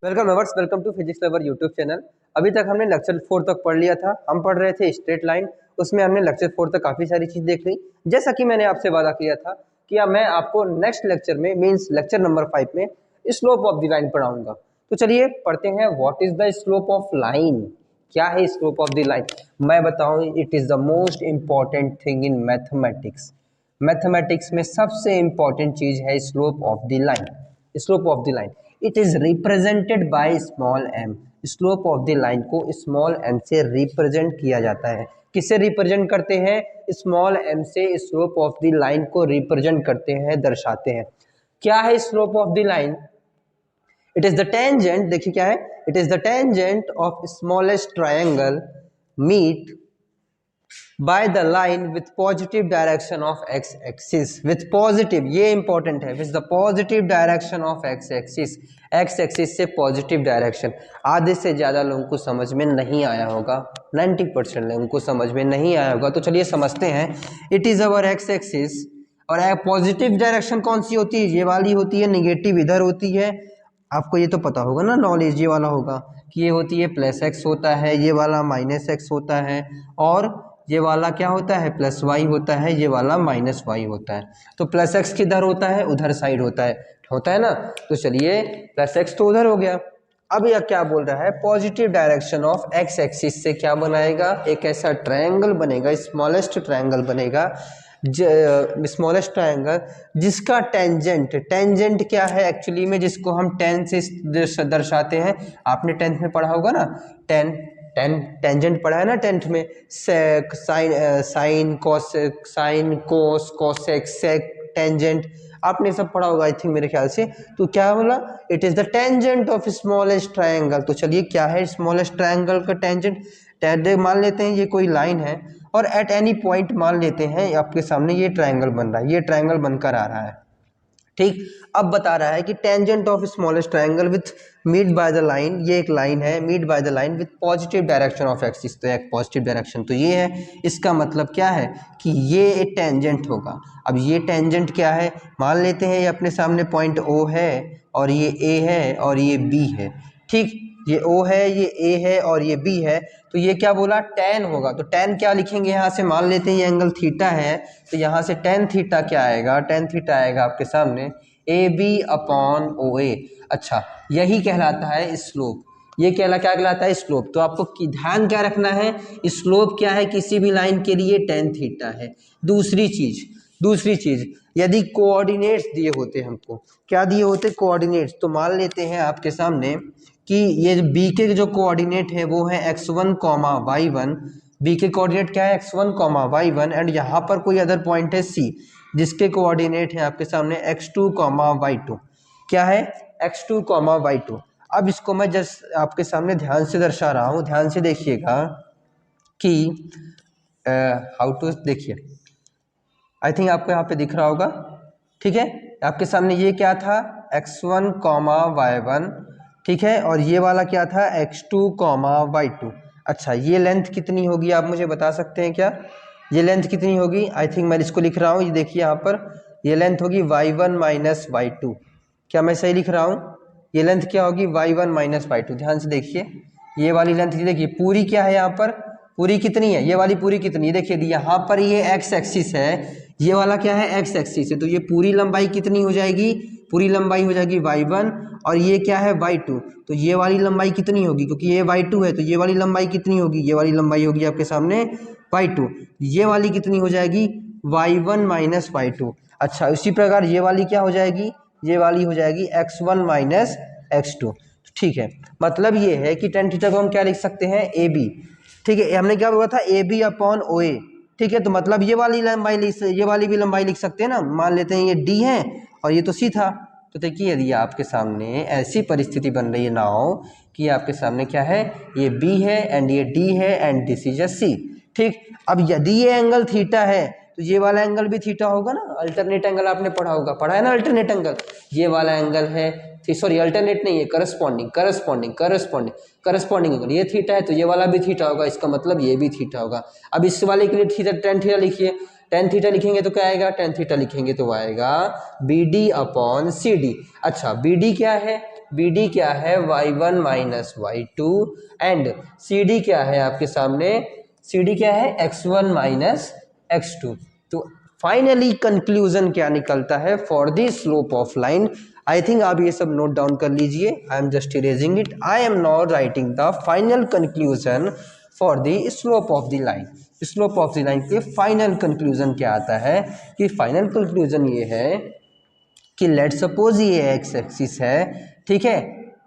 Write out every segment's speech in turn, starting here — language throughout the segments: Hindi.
वेलकम एवर्स, welcome to physics lover YouTube channel. अभी तक हमने लेक्चर 4 तक पढ़ लिया था। हम पढ़ रहे थे स्ट्रेट लाइन। उसमें हमने लेक्चर 4 तक काफ़ी सारी चीज़ देख ली। जैसा कि मैंने आपसे वादा किया था कि अब मैं आपको नेक्स्ट लेक्चर में मींस लेक्चर नंबर 5 में स्लोप ऑफ द लाइन पढ़ाऊंगा। तो चलिए पढ़ते हैं। What is the slope of line? क्या है स्लोप ऑफ द लाइन? मैं बताऊं, it is the most important thing in mathematics. Mathematics में सबसे इम्पॉर्टेंट चीज़ है slope of the line. Slope of the line it is represented by small M. Slope of the line को स्मॉल एम से रिप्रेजेंट किया जाता है। किससे रिप्रेजेंट करते हैं? स्मॉल एम से स्लोप ऑफ द लाइन को रिप्रेजेंट करते हैं, दर्शाते हैं। क्या है slope of the line? It is the tangent. देखिए क्या है, it is the tangent of smallest triangle meet by the line with positive direction of x axis। with positive, ये इंपॉर्टेंट है, with the positive direction of x axis। x axis से पॉजिटिव डायरेक्शन। आधे से ज़्यादा लोगों को समझ में नहीं आया होगा, 90% लोगों को समझ में नहीं आया होगा। तो चलिए समझते हैं। It is our x axis और पॉजिटिव डायरेक्शन कौन सी होती है? ये वाली होती है। निगेटिव इधर होती है। आपको ये तो पता होगा ना, नॉलेज ये वाला होगा कि ये होती है प्लस x होता है, ये वाला माइनस x होता है, और ये वाला क्या होता है? प्लस वाई होता है, ये वाला माइनस वाई होता है। तो प्लस एक्स किधर होता है? उधर साइड होता है ना। तो चलिए प्लस एक्स तो उधर हो गया। अब यह क्या बोल रहा है? Positive direction of x axis से क्या बनाएगा? एक ऐसा ट्रायंगल बनेगा, स्मॉलेस्ट ट्रायंगल बनेगा, स्मॉलेस्ट ट्रायंगल जिसका टेंजेंट क्या है एक्चुअली में, जिसको हम टेन से दर्शाते हैं। आपने 10th में पढ़ा होगा ना, टेंजेंट पढ़ा है ना 10th में। Sine cos cosec sec tangent आपने सब पढ़ा होगा आई थिंक, मेरे ख्याल से। तो क्या बोला? It is the tangent of smallest triangle. तो चलिए क्या है स्मॉलेस्ट ट्रायंगल का टेंजेंट? मान लेते हैं ये कोई लाइन है और एट एनी पॉइंट मान लेते हैं आपके सामने ये ट्रायंगल बन रहा है, ये ट्रायंगल बनकर आ रहा है, ठीक। अब बता रहा है कि tangent of smallest triangle with meet by the line, ये एक लाइन है, meet by the line with positive direction of axis. तो एक पॉजिटिव डायरेक्शन तो ये है। इसका मतलब क्या है कि ये एक टेंजेंट होगा। अब ये टेंजेंट क्या है? मान लेते हैं ये अपने सामने पॉइंट ओ है और ये ए है और ये बी है, ठीक। ये ओ है, ये ए है और ये बी है। तो ये क्या बोला? टेन होगा। तो टेन क्या लिखेंगे यहाँ से? मान लेते हैं ये एंगल थीटा है, तो यहाँ से टेन थीटा क्या आएगा? टेन थीटा आएगा आपके सामने ए बी अपॉन ओ ए। अच्छा, यही कहलाता है स्लोप। ये क्या कहलाता है? स्लोप। तो आपको ध्यान क्या रखना है? स्लोप क्या है किसी भी लाइन के लिए? टेन थीटा है। दूसरी चीज यदि कोऑर्डिनेट्स दिए होते हमको, क्या दिए होते? कोऑर्डिनेट्स। तो मान लेते हैं आपके सामने कि ये बी के जो कोऑर्डिनेट है वो है x1 y1। बी के कोऑर्डिनेट क्या है? x1 y1 एंड यहाँ पर कोई अदर पॉइंट है c जिसके कोऑर्डिनेट है आपके सामने x2 y2। क्या है? x2 y2। अब इसको मैं जस्ट आपके सामने ध्यान से दर्शा रहा हूँ, ध्यान से देखिएगा कि हाउ टू, देखिए आई थिंक आपको यहाँ पे दिख रहा होगा, ठीक है। आपके सामने ये क्या था? x1 y1, ठीक है, और ये वाला क्या था? x2 y2। अच्छा, ये लेंथ कितनी होगी आप मुझे बता सकते हैं क्या? ये लेंथ कितनी होगी? आई थिंक मैं इसको लिख रहा हूँ, ये देखिए यहाँ पर ये लेंथ होगी y1 माइनस y2। क्या मैं सही लिख रहा हूँ? ये लेंथ क्या होगी? y1 minus y2। ध्यान से देखिए ये वाली लेंथ, देखिए पूरी क्या है यहाँ पर? पूरी कितनी है? ये वाली पूरी कितनी है? देखिए यहाँ पर ये x एक्सिस है, ये वाला क्या है? x एक्सिस है। तो ये पूरी लंबाई कितनी हो जाएगी? पूरी लंबाई हो जाएगी y1, और ये क्या है? y2। तो ये वाली लंबाई कितनी होगी? क्योंकि ये y2 है तो ये वाली लंबाई कितनी होगी? ये वाली लंबाई होगी आपके सामने y2। ये वाली कितनी हो जाएगी? y1 minus y2। अच्छा, उसी प्रकार ये वाली क्या हो जाएगी? ये वाली हो जाएगी x1 माइनस x2, ठीक है। मतलब ये है कि टेन थीटा को हम क्या लिख सकते हैं? ए बी, ठीक है। हमने क्या बोला था? ए बी अपॉन ओ ए, ठीक है। तो मतलब ये वाली भी लंबाई लिख सकते हैं ना। मान लेते हैं ये डी है और ये तो सी था। तो देखिए यदि आपके सामने ऐसी परिस्थिति बन रही है ना हो कि आपके सामने क्या है? ये बी है एंड ये डी है एंड दिस इज अ सी, ठीक। अब यदि ये एंगल थीटा है तो ये वाला एंगल भी थीटा होगा ना। अल्टरनेट एंगल आपने पढ़ा होगा, पढ़ा है ना अल्टरनेट एंगल। ये वाला एंगल है, सॉरी अल्टरनेट नहीं है, करस्पॉन्डिंग एंगल। ये थीटा है तो ये वाला भी थीटा होगा, इसका मतलब ये भी थीटा होगा। अब इस वाले के लिए थीटा, टेन थीटा लिखिए। टेन थीटा लिखेंगे तो क्या आएगा? टेन थीटा लिखेंगे तो आएगा B D upon C D. अच्छा, बी डी क्या है? BD क्या है y1 minus y2 and CD क्या है आपके सामने, CD क्या है x1 माइनस x2। तो फाइनली कंक्लूजन क्या निकलता है for the slope of line. I think आप ये सब नोट डाउन कर लीजिए, आई am just erasing it. I am not writing the final conclusion for the slope of the line. Slope of the line के फाइनल कंक्लूजन क्या आता है कि फाइनल कंक्लूजन ये है कि लेट सपोज ये एक्स एक्सिस है, ठीक है,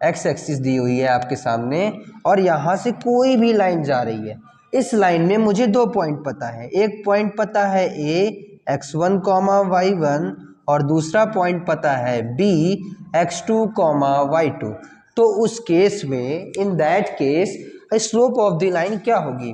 एक्स एक्सिस दी हुई है आपके सामने और यहाँ से कोई भी लाइन जा रही है। इस लाइन में मुझे दो पॉइंट पता है, एक पॉइंट पता है ए x1 y1 और दूसरा पॉइंट पता है b x2 y2। तो उस केस में in that case slope of the line क्या होगी,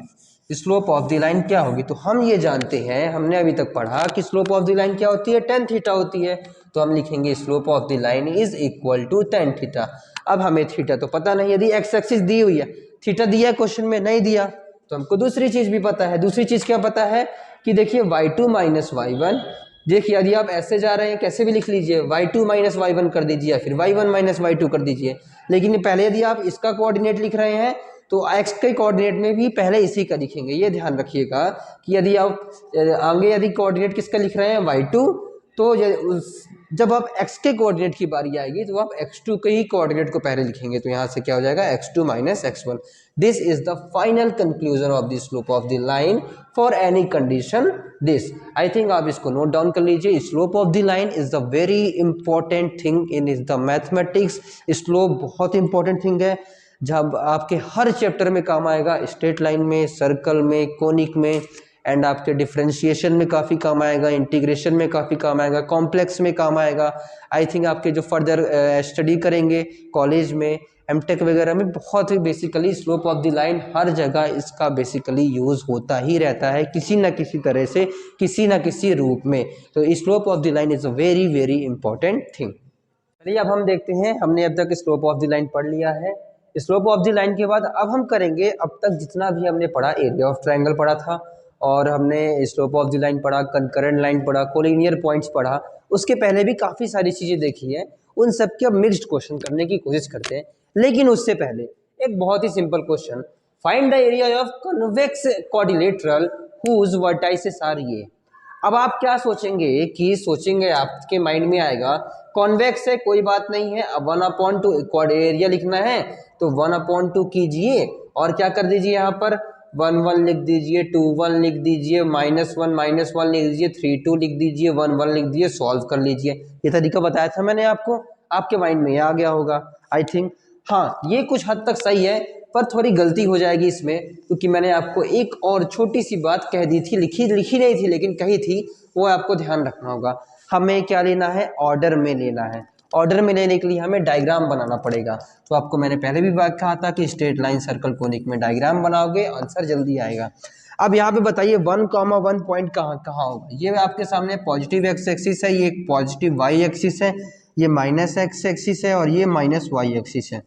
स्लोप ऑफ द लाइन क्या होगी। तो हम ये जानते हैं, हमने अभी तक पढ़ा कि स्लोप ऑफ द लाइन क्या होती है, tan थीटा होती है। तो हम लिखेंगे slope of the line is equal to tan theta. अब हमें थीटा तो पता नहीं, यदि एक्स एक्सिस दी हुई है, थीटा दिया क्वेश्चन में नहीं दिया तो हमको दूसरी चीज भी पता है। दूसरी चीज क्या पता है कि देखिए y2 माइनस y1, देखिए यदि आप ऐसे जा रहे हैं कैसे भी लिख लीजिए, y2 माइनस y1 कर दीजिए या फिर y1 माइनस y2 कर दीजिए। लेकिन पहले यदि आप इसका कोऑर्डिनेट लिख रहे हैं तो x के कोऑर्डिनेट में भी पहले इसी का लिखेंगे। ये ध्यान रखिएगा कि यदि आप आगे यदि कोऑर्डिनेट किसका लिख रहे हैं y2, तो जब आप x के कोऑर्डिनेट की बारी आएगी तो आप x2 के ही कोऑर्डिनेट को पहले लिखेंगे। तो यहाँ से क्या हो जाएगा x2 minus x1। This is the final conclusion of the slope of the line for any condition this. I think आप इसको नोट डाउन कर लीजिए। Slope of the line is the very important thing in is the mathematics. Slope बहुत इंपॉर्टेंट थिंग है जब आपके हर चैप्टर में काम आएगा, स्ट्रेट लाइन में, सर्कल में, कोनिक में, एंड आपके डिफरेंशिएशन में काफ़ी काम आएगा, इंटीग्रेशन में काफ़ी काम आएगा, कॉम्प्लेक्स में काम आएगा। आई थिंक आपके जो फर्दर स्टडी करेंगे कॉलेज में, एमटेक वगैरह में, बहुत ही basically slope of the line हर जगह इसका बेसिकली यूज़ होता ही रहता है किसी न किसी तरह से, किसी न किसी रूप में। तो slope of the line is a very very important thing. चलिए अब हम देखते हैं, हमने अब तक स्लोप ऑफ द लाइन पढ़ लिया है। स्लोप ऑफ द लाइन के बाद अब हम करेंगे, अब तक जितना भी हमने पढ़ा, एरिया ऑफ ट्रायंगल पढ़ा था और हमने स्लोप ऑफ द लाइन पढ़ा, कंकरेंट लाइन पढ़ा, कोलिनियर पॉइंट्स पढ़ा, उसके पहले भी काफ़ी सारी चीज़ें देखी है। उन सब के अब मिक्स्ड क्वेश्चन करने की कोशिश करते हैं। लेकिन उससे पहले एक बहुत ही simple question, find the area of convex quadrilateral whose vertices are ये। अब आप क्या सोचेंगे कि सोचेंगे आपके माइंड में आएगा कॉन्वेक्स है, कोई बात नहीं है, अब 1/2 एरिया लिखना है तो 1/2 कीजिए और क्या कर दीजिए, यहाँ पर 1 1 लिख दीजिए, 2 1 लिख दीजिए, -1 लिख दीजिए, 3 2 लिख दीजिए, 1 1 लिख दीजिए, सॉल्व कर लीजिए। ये तरीका बताया था मैंने आपको, आपके माइंड में आ गया होगा आई थिंक। हाँ, ये कुछ हद तक सही है पर थोड़ी गलती हो जाएगी इसमें, क्योंकि मैंने आपको एक और छोटी सी बात कह दी थी, लिखी नहीं थी लेकिन कही थी, वो आपको ध्यान रखना होगा। हमें क्या लेना है, ऑर्डर में लेना है। ऑर्डर में लेने के लिए हमें डायग्राम बनाना पड़ेगा। तो आपको मैंने पहले भी बात कहा था कि स्ट्रेट लाइन, सर्कल, कोनिक में डायग्राम बनाओगे आंसर जल्दी आएगा। अब यहाँ पे बताइए 1,1 पॉइंट कहाँ कहाँ होगा। ये आपके सामने पॉजिटिव एक्स एक्सिस है, ये पॉजिटिव वाई एक्सिस है, ये माइनस एक्स एक्सिस है और ये माइनस वाई एक्सिस है।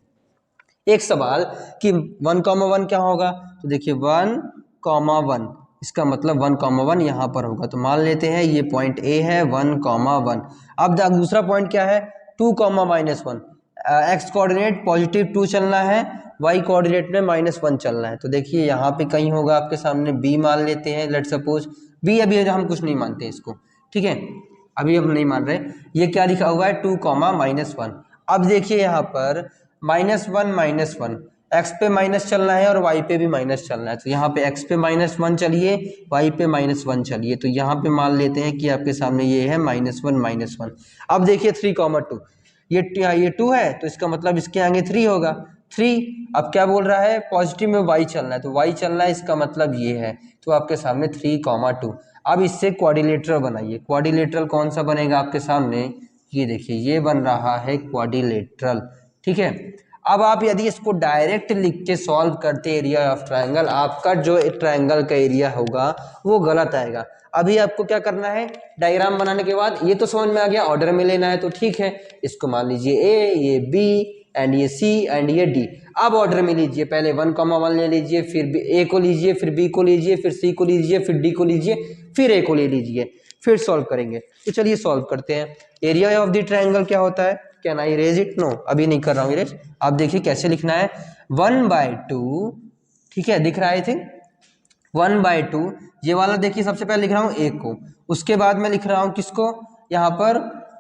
एक सवाल कि 1,1 क्या होगा, तो देखिए 1,1 इसका मतलब 1,1 यहाँ पर होगा। तो मान लेते हैं ये पॉइंट ए है 1,1। अब दूसरा पॉइंट क्या है 2,-1। एक्स कोऑर्डिनेट पॉजिटिव 2 चलना है, वाई कोऑर्डिनेट में -1 चलना है। तो देखिए यहाँ पे कहीं होगा आपके सामने बी मान लेते हैं, लेट सपोज बी, अभी हम कुछ नहीं मानते इसको, ठीक है, अभी हम नहीं मान रहे। ये क्या लिखा हुआ है 2,-1। अब देखिए यहाँ पर -1 एक्स पे माइनस चलना है और वाई पे भी माइनस चलना है। तो यहाँ पे एक्स पे -1 चलिए, वाई पे -1 चलिए। तो यहाँ पे मान लेते हैं कि आपके सामने ये है -1। अब देखिए 3,2, ये 2 है तो इसका मतलब इसके आगे 3 होगा, 3। अब क्या बोल रहा है, पॉजिटिव में वाई चलना है, तो वाई चलना है, इसका मतलब ये है। तो आपके सामने 3,2। अब इससे क्वाड्रिलेटरल बनाइए। क्वाड्रिलेटरल कौन सा बनेगा आपके सामने, ये देखिए ये बन रहा है क्वाड्रिलेटरल, ठीक है। अब आप यदि इसको डायरेक्ट लिख के सॉल्व करते एरिया ऑफ ट्रायंगल, आपका जो ट्रायंगल का एरिया होगा वो गलत आएगा। अभी आपको क्या करना है, डायग्राम बनाने के बाद ये तो समझ में आ गया, ऑर्डर में लेना है तो ठीक है, इसको मान लीजिए ए, ये बी एंड ये सी एंड ये डी। अब ऑर्डर में लीजिए, पहले 1,1 ले लीजिए, फिर ए को लीजिए, फिर बी को लीजिए, फिर सी को लीजिए, फिर डी को लीजिए, फिर ए को ले लीजिए, फिर सॉल्व करेंगे। तो चलिए सॉल्व करते हैं। एरिया ऑफ द ट्रायंगल क्या होता है, can I erase it? No, अभी नहीं कर रहा हूँ इरेज। आप देखिए कैसे लिखना है, 1/2, ठीक है, दिख रहा है आई थिंक 1/2। ये वाला देखिए सबसे पहले लिख रहा हूँ a को, उसके बाद मैं लिख रहा हूँ किसको, यहाँ पर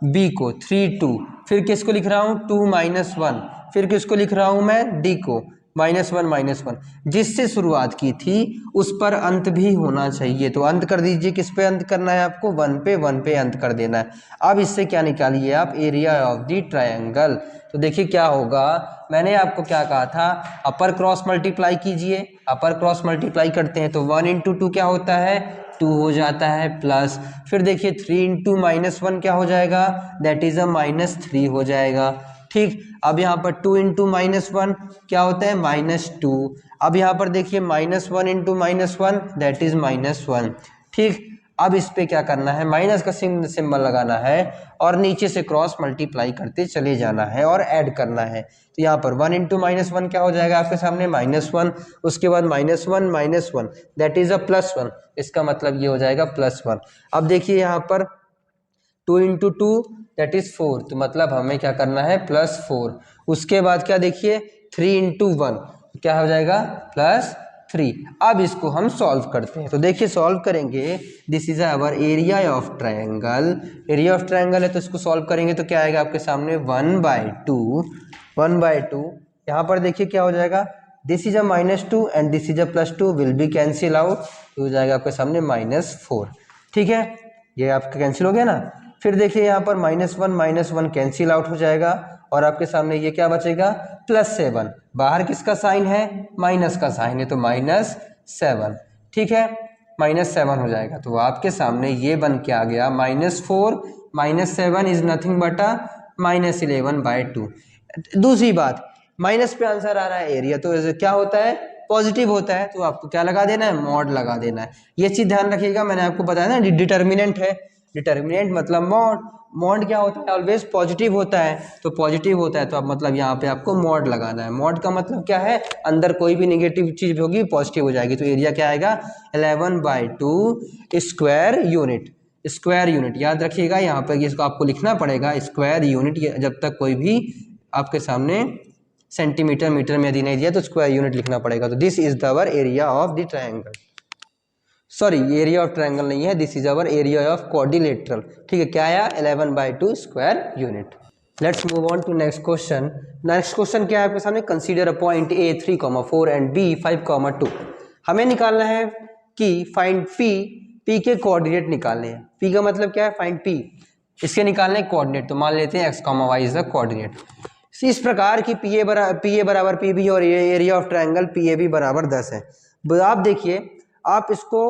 b को 3 2, फिर किसको लिख रहा हूँ 2 - 1, फिर किसको लिख रहा हूँ मैं d को -1 जिससे शुरुआत की थी उस पर अंत भी होना चाहिए। तो अंत कर दीजिए, किस पे अंत करना है आपको, 1 पे अंत कर देना है। अब इससे क्या निकालिए आप, एरिया ऑफ द ट्रायंगल। तो देखिए क्या होगा, मैंने आपको क्या कहा था, अपर क्रॉस मल्टीप्लाई कीजिए, अपर क्रॉस मल्टीप्लाई करते हैं तो 1 × 2 क्या होता है, 2 हो जाता है, प्लस फिर देखिए 3 × -1 क्या हो जाएगा, दैट इज अ -3 हो जाएगा। ठीक, अब यहाँ पर 2 × -1 क्या होता है, -2। अब यहाँ पर देखिए -1 × -1 दैट इज -1। ठीक, अब इस पे क्या करना है, माइनस का सिंबल लगाना है और नीचे से क्रॉस मल्टीप्लाई करते चले जाना है और ऐड करना है। तो यहाँ पर 1 × -1 क्या हो जाएगा आपके सामने, -1, उसके बाद -1 दैट इज अ +1, इसका मतलब ये हो जाएगा +1। अब देखिए यहाँ पर 2 × 2 दैट इज 4, तो मतलब हमें क्या करना है, +4। उसके बाद क्या देखिए 3 × 1 क्या हो जाएगा, +3। अब इसको हम सॉल्व करते हैं, तो देखिए सॉल्व करेंगे, this is our area of triangle, area of triangle है तो इसको सॉल्व करेंगे तो क्या आएगा आपके सामने 1/2 यहाँ पर देखिए क्या हो जाएगा, this is a -2 and this is a +2 will be cancel out, तो हो जाएगा आपके सामने -4। ठीक है, ये आपका कैंसिल हो गया ना। फिर देखिए यहाँ पर -1 कैंसिल आउट हो जाएगा और आपके सामने ये क्या बचेगा, +7। बाहर किसका साइन है, माइनस का साइन है, तो -7। ठीक है, -7 हो जाएगा। तो आपके सामने ये बन के आ गया -4 -7 इज नथिंग बट अ -11/2। दूसरी बात, माइनस पे आंसर आ रहा है एरिया, तो क्या होता है, पॉजिटिव होता है, तो आपको क्या लगा देना है, मॉड लगा देना है। ये चीज ध्यान रखिएगा, मैंने आपको बताया ना डिटर्मिनेंट है, डिटर्मिनेंट मतलब मॉड, मॉड क्या होता है, ऑलवेज पॉजिटिव होता है, तो पॉजिटिव होता है तो अब मतलब यहाँ पे आपको मॉड लगाना है। मॉड का मतलब क्या है, अंदर कोई भी नेगेटिव चीज होगी पॉजिटिव हो जाएगी, तो एरिया क्या आएगा, 11/2 स्क्वायर यूनिट याद रखिएगा, यहाँ पर इसको आपको लिखना पड़ेगा स्क्वायर यूनिट, जब तक कोई भी आपके सामने सेंटीमीटर मीटर में यदि नहीं दिया तो स्क्वायर यूनिट लिखना पड़ेगा। तो this is our area of the triangle, sorry area of triangle नहीं है, this is our area of quadrilateral. ठीक है, क्या आया, 11/2 square unit. Let's move on to next question. Next question क्या है आपके सामने, consider a point A 3,4 and B 5,2। हमें निकालना है कि फाइंड P के कोऑर्डिनेट निकालने हैं। P का मतलब क्या है, फाइंड P, इसके निकालने कोऑर्डिनेट, तो मान लेते हैं x, y is the coordinate. इस प्रकार की PA बराबर PB और एरिया ऑफ ट्रायंगल PAB बराबर 10 है। आप देखिए, आप इसको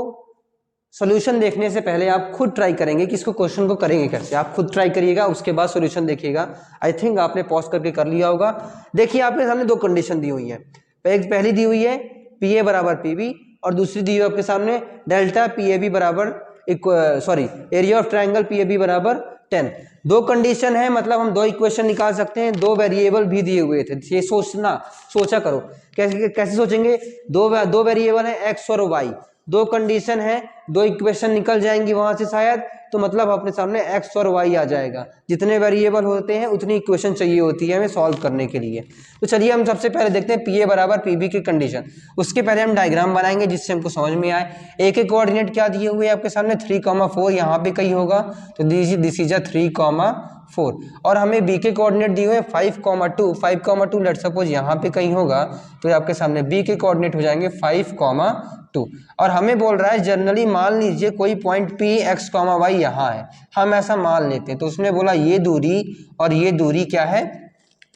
सॉल्यूशन देखने से पहले आप खुद ट्राई करेंगे कि इसको क्वेश्चन को करेंगे कैसे, आप खुद ट्राई करिएगा, उसके बाद सॉल्यूशन देखिएगा। आई थिंक आपने पॉज करके कर लिया होगा। देखिए आपके सामने दो कंडीशन दी हुई है, पहली दी हुई है PA बराबर PB और दूसरी दी हुई है आपके सामने डेल्टा PAB बराबर एरिया ऑफ ट्रायंगल PAB बराबर 10। दो कंडीशन है, मतलब हम दो इक्वेशन निकाल सकते हैं, दो वेरिएबल भी दिए हुए थे। ये सोचा करो कैसे सोचेंगे, दो वेरिएबल है x और y, दो कंडीशन है, दो इक्वेशन निकल जाएंगी वहां से शायद, तो मतलब अपने सामने x और y आ जाएगा। जितने वेरिएबल होते हैं उतनी इक्वेशन चाहिए होती है हमें सॉल्व करने के लिए। तो चलिए हम सबसे पहले देखते हैं PA बराबर PB की कंडीशन। उसके पहले हम डायग्राम बनाएंगे जिससे हमको समझ में आए। A के कोऑर्डिनेट क्या दिए हुए हैं आपके सामने, 3,4, यहाँ पे कहीं होगा, तो दिस इज 3,4 और हमें B के कोऑर्डिनेट दिए हुए 5,2 लेट सपोज यहाँ पे कहीं होगा, तो आपके सामने B के कोऑर्डिनेट हो जाएंगे 5,2 और हमें बोल रहा है जनरली मान लीजिए कोई पॉइंट P x, y यहाँ है, हम ऐसा मान लेते हैं। तो उसने बोला ये दूरी और ये दूरी क्या है,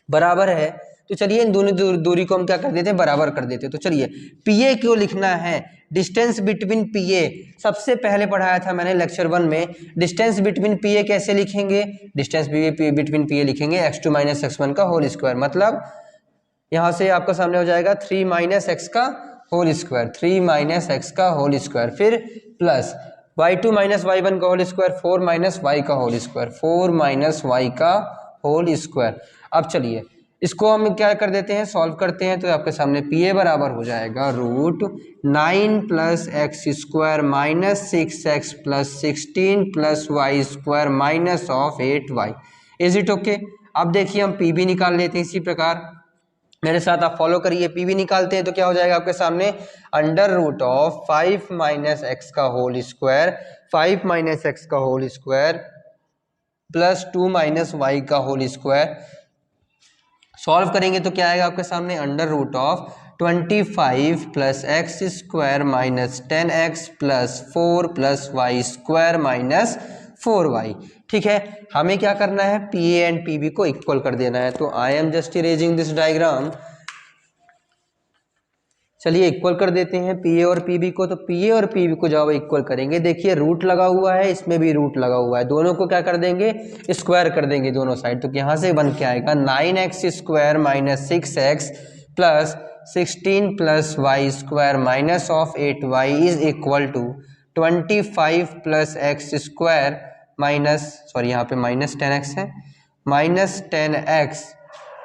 बराबर है, तो चलिए इन दोनों दूरी को हम क्या कर देते हैं, बराबर कर देते हैं। तो चलिए PA क्यों लिखना है, डिस्टेंस बिटवीन PA सबसे पहले पढ़ाया था मैंने लेक्चर 1 में। डिस्टेंस बिटवीन PA कैसे लिखेंगे, डिस्टेंस बिटवीन PA लिखेंगे x2 - x1 का होल स्क्वायर, मतलब यहाँ से आपका सामने हो जाएगा 3 - x का होल स्क्वायर, 3 - x का होल स्क्वायर, फिर प्लस y2 - y1 का होल स्क्वायर, 4 - y का होल स्क्वायर, 4 - y का होल स्क्वायर। अब चलिए इसको हम क्या कर देते हैं, सॉल्व करते हैं, तो आपके सामने PA बराबर हो जाएगा √9 + x² - 6x + 16 + y² - 8y। Is it okay. अब देखिए हम पी भी निकाल लेते हैं इसी प्रकार, मेरे साथ आप फॉलो करिए। पी भी निकालते हैं तो क्या हो जाएगा आपके सामने, under root of 5 minus x का होल स्क्वायर, 5 माइनस एक्स का whole square plus 2 minus y का होल स्क्वायर। सॉल्व करेंगे तो क्या आएगा आपके सामने, under root of 25 plus x square minus 10x plus 4 plus y square minus 4y। ठीक है, हमें क्या करना है, P A and P B को इक्वल कर देना है। तो I am just erasing this diagram. चलिए इक्वल कर देते हैं पी ए और पी बी को। तो पी ए और पी बी को जब इक्वल करेंगे, देखिए रूट लगा हुआ है, इसमें भी रूट लगा हुआ है, दोनों को क्या कर देंगे, स्क्वायर कर देंगे दोनों साइड। तो यहाँ से बन के आएगा 9x square minus 6x plus 16 plus y square minus of 8y is equal to 25 plus x square minus, sorry यहाँ पे माइनस 10x है, minus 10x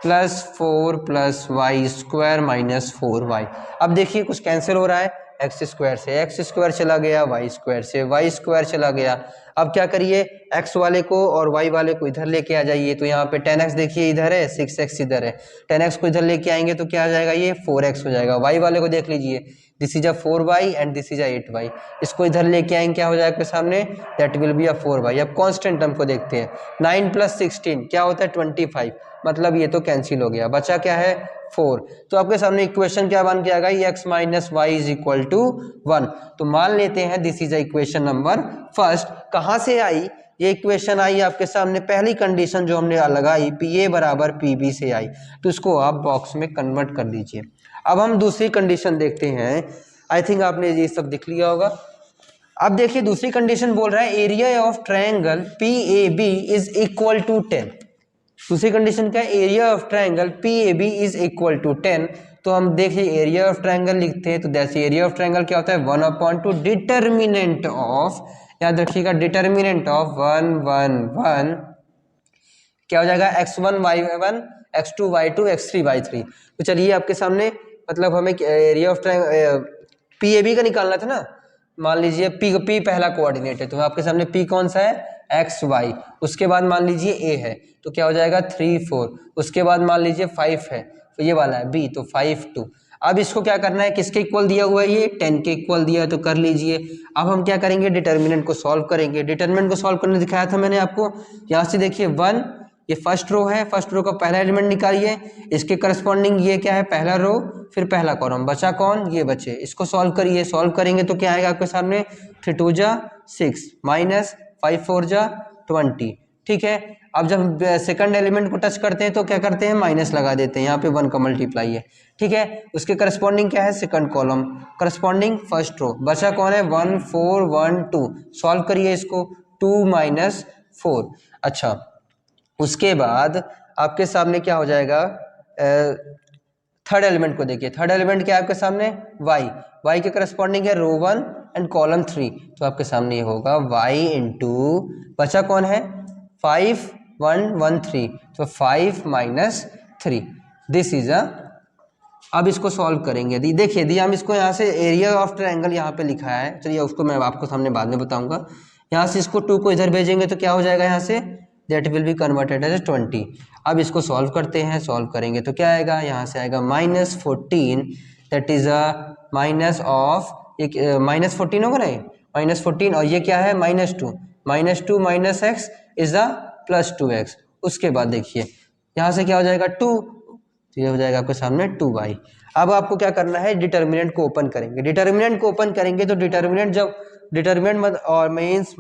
plus 4 plus y square minus 4y। अब देखिए कुछ कैंसिल हो रहा है, एक्स स्क्वायर से एक्स स्क्वायर चला गया, वाई स्क्वायर से वाई स्क्वायर चला गया। अब क्या करिए, एक्स वाले को और वाई वाले को इधर लेके आ जाइए। तो यहाँ पे 10x देखिए इधर है, 6x इधर है, 10x को इधर लेके आएंगे तो क्या आ जाएगा, ये 4x हो जाएगा। वाई वाले को देख लीजिए, this is a 4y and this is a 8y, इसको इधर लेके आएंगे क्या हो जाएगा आपके सामने, that will be a 4y। अब कांस्टेंट टर्म को देखते हैं, 9 प्लस 16 क्या होता है 25, मतलब ये तो कैंसिल हो गया, बचा क्या है 4। तो आपके सामने इक्वेशन क्या बन के आएगा, x minus y is equal to 1। तो मान लेते हैं this is equation number first. कहाँ से आई ये इक्वेशन, आई आपके सामने पहली कंडीशन जो हमने लगाई, पी ए बराबर पी बी से आई। तो इसको आप बॉक्स में कन्वर्ट कर लीजिए। अब हम दूसरी कंडीशन देखते हैं, आई थिंक आपने ये सब दिख लिया होगा। अब देखिए दूसरी कंडीशन बोल रहा है area of triangle P A B is equal to 10। दूसरी कंडीशन क्या है, area of triangle P A B is equal to 10। तो हम देखिए एरिया ऑफ ट्रायंगल लिखते हैं, तो दैट्स एरिया ऑफ ट्रायंगल क्या होता है, 1/2 डिटर्मिनेंट ऑफ, याद रखिएगा डिटर्मिनेंट ऑफ 1 1 1 क्या हो जाएगा, x1 y1 x2 y2 x3 y3। तो चलिए आपके सामने, मतलब हमें area of P A B का निकालना था ना। मान लीजिए पी पहला कोऑर्डिनेट है, तो आपके सामने पी कौन सा है, एक्स वाई। उसके बाद मान लीजिए ए है, तो क्या हो जाएगा 3 4। उसके बाद मान लीजिए 5 है, तो ये वाला है बी, तो 5 2। अब इसको क्या करना है, किसके इक्वल दिया हुआ है, ये 10 के इक्वल दिया है, तो कर लीजिए। अब हम क्या करेंगे, डिटर्मिनेंट को सॉल्व करेंगे। डिटर्मिनेंट को सॉल्व करने दिखाया था मैंने आपको, यहाँ से देखिए 1, ये फर्स्ट रो है, फर्स्ट रो का पहला एलिमेंट निकालिए, इसके करस्पॉन्डिंग ये क्या है, पहला रो, फिर पहला कॉलम, बचा कौन, ये बचे। इसको सॉल्व करिए, सॉल्व करेंगे तो क्या आएगा आपके सामने, 3 2 जा 6 माइनस 5 4 जा 20। ठीक है, अब जब सेकंड एलिमेंट को टच करते हैं तो क्या करते हैं, माइनस लगा देते हैं, यहाँ पे 1 का मल्टीप्लाई है। ठीक है, उसके करस्पॉन्डिंग क्या है, second column, corresponding first row, बचा कौन है 1 4 1 2। सॉल्व करिए इसको, 2 माइनस 4। अच्छा, उसके बाद आपके सामने क्या हो जाएगा, थर्ड एलिमेंट को देखिए, थर्ड एलिमेंट क्या है आपके सामने, y, y के करस्पॉन्डिंग है रो 1 एंड कॉलम 3। तो आपके सामने ये होगा y इंटू, बचा कौन है 5 1 1 3, तो 5 माइनस 3, दिस इज अ। अब इसको सॉल्व करेंगे, यदि देखिए यदि हम इसको यहाँ से एरिया ऑफ ट्रायंगल यहाँ पे लिखा है, चलिए उसको मैं आपको सामने बाद में बताऊंगा। यहाँ से इसको 2 को इधर भेजेंगे तो क्या हो जाएगा, यहाँ से that will be converted as 20। अब इसको सॉल्व करते हैं, सॉल्व करेंगे तो क्या आएगा, यहाँ से आएगा -14, that is a minus of, एक -14 होगा ना, -14, और ये क्या है -2, -2 minus x is a +2x। उसके बाद देखिए यहाँ से क्या हो जाएगा 2, तो ये हो जाएगा आपके सामने 2y। अब आपको क्या करना है, डिटर्मिनेंट को ओपन करेंगे। डिटर्मिनेंट को ओपन करेंगे तो डिटर्मिनेंट जब डिटर्मिनेंट और मीन्स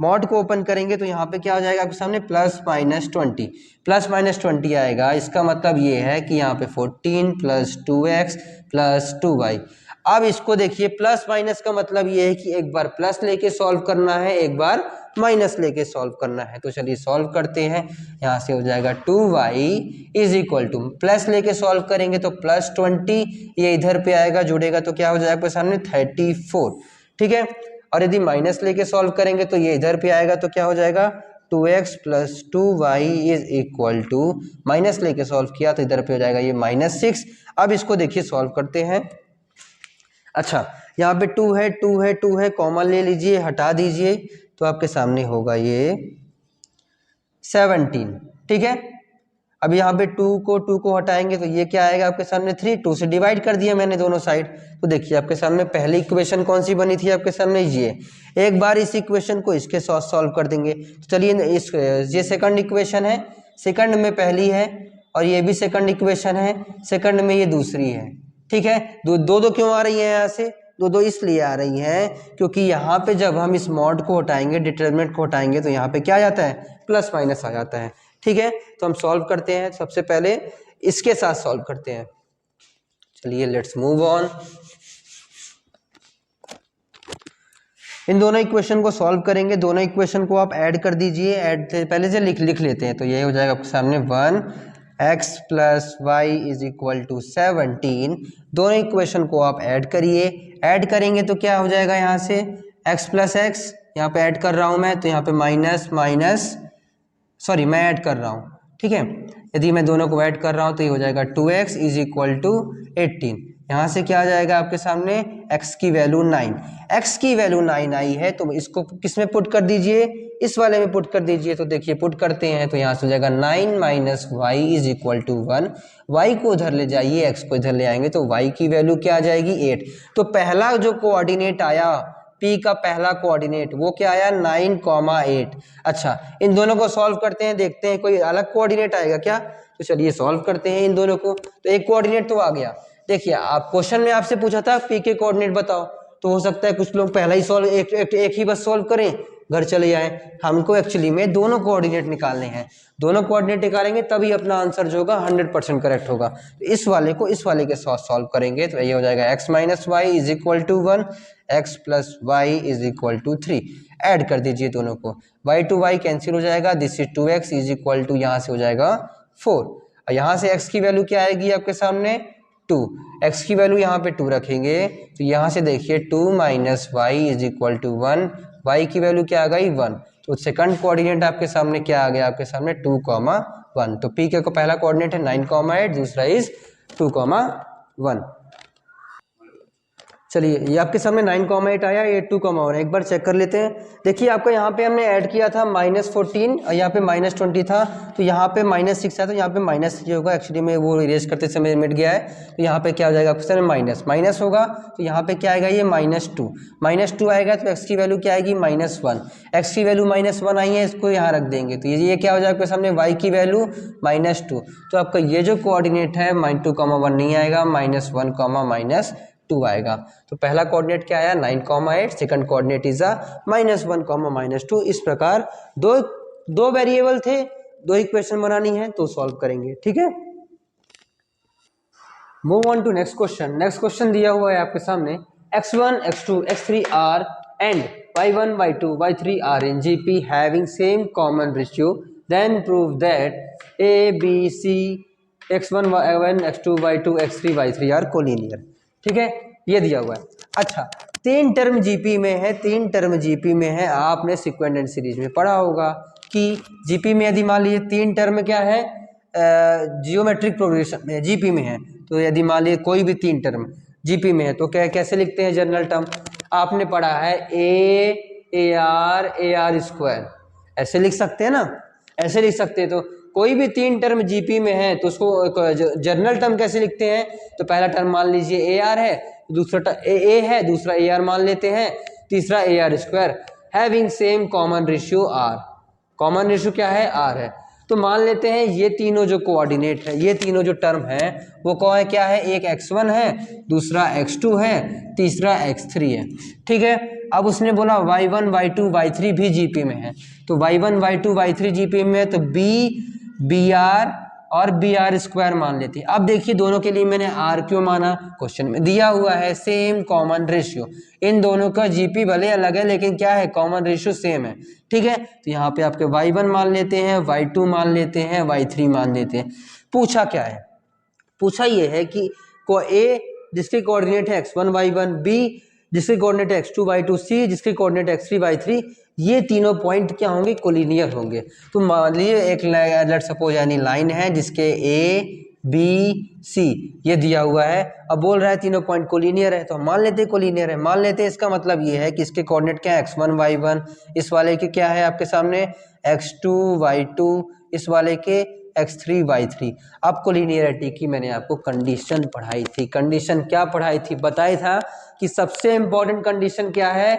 मॉड को ओपन करेंगे तो यहाँ पे क्या हो जाएगा आपके सामने +-20, +-20 आएगा। इसका मतलब ये है कि यहाँ पे 14 + 2x + 2y। अब इसको देखिए, प्लस माइनस का मतलब ये है कि एक बार प्लस लेके सॉल्व करना है, एक बार माइनस लेके सॉल्व करना है। तो चलिए सॉल्व करते हैं, यहाँ से हो जाएगा 2y is equal to, plus लेके सॉल्व करेंगे तो +20, ये इधर पे आएगा जुड़ेगा तो क्या हो जाएगा आपके सामने 34। ठीक है, और यदि माइनस लेके सॉल्व करेंगे तो ये इधर पे आएगा तो क्या हो जाएगा 2x + 2y is equal to, minus लेके सॉल्व किया तो इधर पे हो जाएगा ये -6। अब इसको देखिए सॉल्व करते हैं। अच्छा, यहाँ पे 2 है 2 है 2 है, कॉमन ले लीजिए, हटा दीजिए, तो आपके सामने होगा ये 17। ठीक है, अब यहाँ पे 2 को हटाएंगे तो ये क्या आएगा आपके सामने 3, 2 से डिवाइड कर दिया मैंने दोनों साइड। तो देखिए आपके सामने पहली इक्वेशन कौन सी बनी थी आपके सामने, ये। एक बार इस इक्वेशन को इसके साथ सॉल्व कर देंगे। तो चलिए ये सेकंड इक्वेशन है, सेकंड में पहली है, और ये भी सेकंड इक्वेशन है, सेकंड में ये दूसरी है। ठीक है, दो क्यों आ रही है यहाँ से, दो इसलिए आ रही हैं क्योंकि यहाँ पे जब हम इस मॉड को हटाएंगे, डिटरमिनेंट को हटाएंगे, तो यहाँ पे क्या आ जाता है, प्लस माइनस आ जाता है। ठीक है, तो हम सॉल्व करते हैं, सबसे पहले इसके साथ सॉल्व करते हैं। चलिए लेट्स मूव ऑन। इन दोनों इक्वेशन को सॉल्व करेंगे, दोनों इक्वेशन को आप ऐड कर दीजिए। ऐड पहले से लिख लेते हैं, तो ये हो जाएगा आपके सामने 1x + y = 17। दोनों इक्वेशन को आप ऐड करिए, ऐड करेंगे तो क्या हो जाएगा, यहाँ से x + x, यहाँ पे ऐड कर रहा हूँ मैं, तो यहाँ पे मैं ऐड कर रहा हूँ। ठीक है, यदि मैं दोनों को ऐड कर रहा हूँ तो ये हो जाएगा 2x = 18। यहाँ से क्या आ जाएगा आपके सामने, x की वैल्यू 9, x की वैल्यू 9 आई है, तो इसको किस में पुट कर दीजिए, इस वाले में पुट कर दीजिए। तो देखिए पुट करते हैं तो यहाँ से हो जाएगा 9 - y = 1। y को उधर ले जाइए, x को इधर ले आएंगे तो y की वैल्यू क्या आ जाएगी, 8। तो पहला जो कोऑर्डिनेट आया, P का पहला कोऑर्डिनेट, वो क्या आया, 9,8। अच्छा, इन दोनों को सॉल्व करते हैं, देखते हैं कोई अलग कोऑर्डिनेट आएगा क्या। तो चलिए सॉल्व करते हैं इन दोनों को। तो एक कोऑर्डिनेट तो आ गया। देखिए आप क्वेश्चन में आपसे पूछा था P के कोऑर्डिनेट बताओ, तो हो सकता है कुछ लोग पहला ही सॉल्व एक ही बस सॉल्व करें, घर चले जाएं। हमको एक्चुअली में दोनों कोऑर्डिनेट निकालने हैं, दोनों कोऑर्डिनेट निकालेंगे तभी अपना आंसर जो होगा 100% करेक्ट होगा। तो इस वाले को इस वाले के साथ सॉल्व करेंगे, तो ये हो जाएगा x - y = 1, x + y = 3। Add कर दीजिए दोनों को, y to y कैंसिल हो जाएगा, दिस इज 2x = यहाँ से हो जाएगा 4, और यहाँ से x की वैल्यू क्या आएगी आपके सामने, 2। x की वैल्यू यहाँ पे 2 रखेंगे, तो यहाँ से देखिए 2 - y = 1, y की वैल्यू क्या आ गई, 1। तो सेकंड कोऑर्डिनेट आपके सामने क्या आ गया, आपके सामने 2, 1। तो P के को पहला कोऑर्डिनेट है 9, 8, दूसरा इज 2, 1। चलिए ये आपके सामने 9, 8 आया, ये 2, 1। एक बार चेक कर लेते हैं। देखिए आपको यहाँ पे हमने ऐड किया था -14 और यहाँ पे -20 था, तो यहाँ पे -6 है, तो यहाँ पे -3 होगा। एक्चुअली में वो इरेज करते समय मिट गया है, तो यहाँ पे क्या हो जाएगा आपके सामने माइनस होगा, तो यहाँ पे क्या आएगा, ये -2 आएगा, तो x की वैल्यू क्या आएगी, -1। x की वैल्यू -1 आई है, इसको यहाँ रख देंगे, तो ये क्या हो जाएगा आपके सामने, y की वैल्यू -2। तो आपका ये जो कोऑर्डिनेट है 2, 1 नहीं आएगा, -1, -2 आएगा। तो पहला कोऑर्डिनेट क्या आया, 9, 8, सेकंड कोऑर्डिनेट इज -1, -2। इस प्रकार दो वेरिएबल थे, दो इक्वेशन बनानी है तो सॉल्व करेंगे। ठीक है, move on to next question. Next question दिया हुआ है आपके सामने, x1, x2, x3 are and y1, y2, y3 are in GP having same common ratio, then prove that a b c x1, y1, x2, y2, x3, y3 are collinear. ठीक है, ये दिया हुआ है। अच्छा, 3 टर्म जीपी में है, 3 टर्म जीपी में है। आपने सीक्वेंट एंड सीरीज में पढ़ा होगा कि जीपी में यदि मान लीजिए 3 टर्म क्या है, जियोमेट्रिक प्रोग्रेशन में जीपी में है, तो यदि मान लीजिए कोई भी 3 टर्म जीपी में है तो कैसे लिखते हैं जनरल टर्म, आपने पढ़ा है AR स्क्वायर, ऐसे लिख सकते हैं ना, ऐसे लिख सकते हैं। तो कोई भी 3 टर्म जीपी में है तो उसको जनरल टर्म कैसे लिखते हैं, तो पहला टर्म मान लीजिए AR है, दूसरा ए है, दूसरा AR मान लेते हैं, तीसरा AR square having same common ratio R। Common ratio क्या है, R है। तो मान लेते हैं ये तीनों जो कोऑर्डिनेट है, ये तीनों जो टर्म है वो कौन है, क्या है, एक x1 है, दूसरा x2 है, तीसरा x3 है। ठीक है, अब उसने बोला y1, y2, y3 भी जीपी में है, तो y1, y2, y3 जीपी में है, तो BR और BR स्क्वायर मान लेते हैं। अब देखिए दोनों के लिए मैंने R क्यों माना, क्वेश्चन में दिया हुआ है सेम कॉमन रेशियो, इन दोनों का जीपी भले अलग है लेकिन क्या है, कॉमन रेशियो सेम है। ठीक है, तो यहाँ पे आपके y1 मान लेते हैं, y2 मान लेते हैं, y3 मान लेते हैं। पूछा क्या है, पूछा ये है कि को A जिसके कोऑर्डिनेट है x1, y1, B जिसके कोऑर्डिनेट है x2, y2, C जिसके कोऑर्डिनेट x3, y3, ये तीनों पॉइंट क्या होंगे, कोलिनियर होंगे। तो मान लीजिए एक लेट्स सपोज यानी लाइन है जिसके A B C ये दिया हुआ है, अब बोल रहा है तीनों पॉइंट कोलिनियर है, तो हम मान लेते हैं कोलिनियर है, मान लेते हैं। इसका मतलब ये है कि इसके कोऑर्डिनेट क्या है, x1, y1, इस वाले के क्या है आपके सामने x2, y2, इस वाले के x3y3। आपको लीनियरिटी की मैंने आपको कंडीशन पढ़ाई थी। कंडीशन क्या पढ़ाई थी? बताया था कि सबसे इंपॉर्टेंट कंडीशन क्या है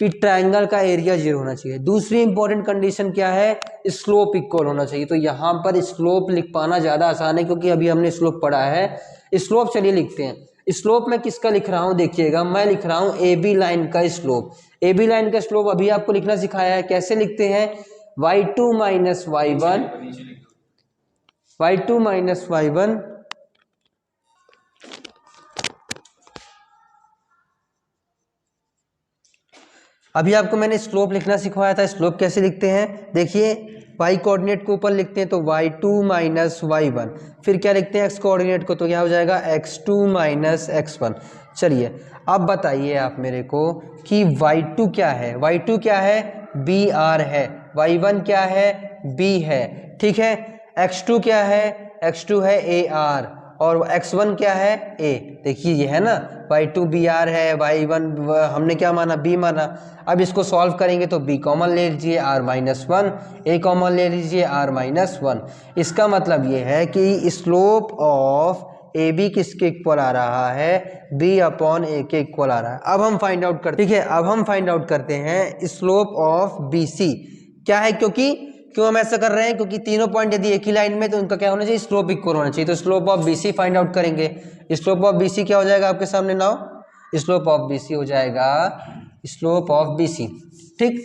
कि ट्रायंगल का एरिया 0 होना चाहिए। दूसरी इंपॉर्टेंट कंडीशन क्या है? स्लोप इक्वल होना चाहिए। तो यहाँ पर स्लोप लिख पाना ज़्यादा आसान है क्योंकि अभी हमने स्लोप पढ़ा है। स्लोप चलिए लिखते हैं। स्लोप मैं किसका लिख रहा हूँ देखिएगा, मैं लिख रहा हूँ ए बी लाइन का स्लोप। ए बी लाइन का स्लोप अभी आपको लिखना सिखाया है। कैसे लिखते हैं? y2 minus y1, y2 minus y1 अभी आपको मैंने स्लोप लिखना सिखाया था। स्लोप कैसे लिखते हैं देखिए, y कोऑर्डिनेट को ऊपर लिखते हैं तो y2 माइनस y1, फिर क्या लिखते हैं x कोऑर्डिनेट को, तो क्या हो जाएगा x2 माइनस x1। चलिए अब बताइए आप मेरे को कि y2 क्या है? y2 क्या है? br है। y1 क्या है? b है। ठीक है। x2 क्या है? x2 है ar और x1 क्या है? a। देखिए ये है ना, y2 br है, y1 हमने क्या माना? b माना। अब इसको सॉल्व करेंगे तो b कॉमन ले लीजिए, r minus one, a common ले लीजिए, r माइनस वन। इसका मतलब ये है कि स्लोप ऑफ ए बी किसके इक्वल आ रहा है? b अपॉन a के इक्वल आ रहा है। अब हम फाइंड आउट करते, ठीक है, अब हम फाइंड आउट करते हैं स्लोप ऑफ बी सी क्या है। क्यों हम ऐसा कर रहे हैं? क्योंकि तीनों पॉइंट यदि एक ही लाइन में तो उनका क्या होना चाहिए? स्लोप इक्वल होना चाहिए। तो slope of B C find out करेंगे। स्लोप ऑफ बी सी क्या हो जाएगा आपके सामने now? Slope of B C हो जाएगा स्लोप ऑफ बी सी। ठीक,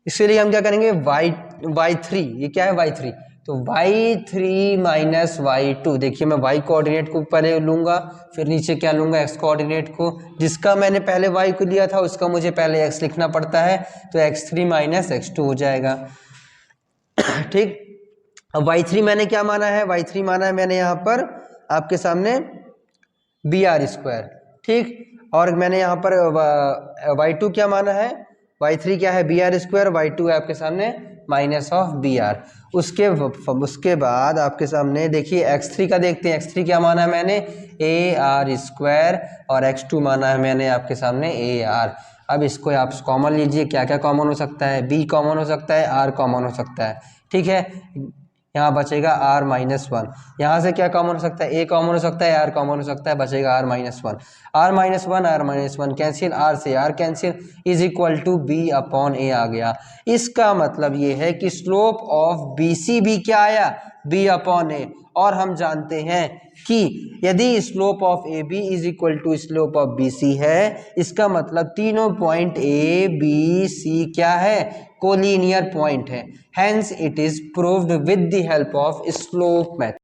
इसके लिए हम क्या करेंगे? y3, ये क्या है? y3, तो y3 माइनस y2। देखिए मैं y कोऑर्डिनेट को पहले लूंगा, फिर नीचे क्या लूंगा? x कोऑर्डिनेट को। जिसका मैंने पहले y को लिया था उसका मुझे पहले x लिखना पड़ता है, तो x3 माइनस x2 हो जाएगा। ठीक, अब y3 मैंने क्या माना है? y3 माना है मैंने यहाँ पर आपके सामने br स्क्वायर। ठीक, और मैंने यहाँ पर y2 क्या माना है? y3 क्या है? br स्क्वायर, y2 है आपके सामने माइनस ऑफ br। उसके बाद आपके सामने देखिए x3 का देखते हैं। x3 क्या माना है मैंने? ar स्क्वायर, और x2 माना है मैंने आपके सामने ar। अब इसको आप कॉमन लीजिए। क्या क्या कॉमन हो सकता है? b कॉमन हो सकता है, r कॉमन हो सकता है। ठीक है, यहाँ बचेगा r माइनस वन। यहाँ से क्या कॉमन हो सकता है? a कॉमन हो सकता है, r कॉमन हो सकता है, बचेगा r minus one. r minus one, r minus one cancel, r से r cancel, is equal to b upon a आ गया। इसका मतलब ये है कि स्लोप ऑफ बी सी भी क्या आया? b upon a। और हम जानते हैं कि यदि slope of A B is equal to slope of B C है, इसका मतलब तीनों पॉइंट ए बी सी क्या है? कोलिनियर पॉइंट है। Hence it is proved with the help of slope method.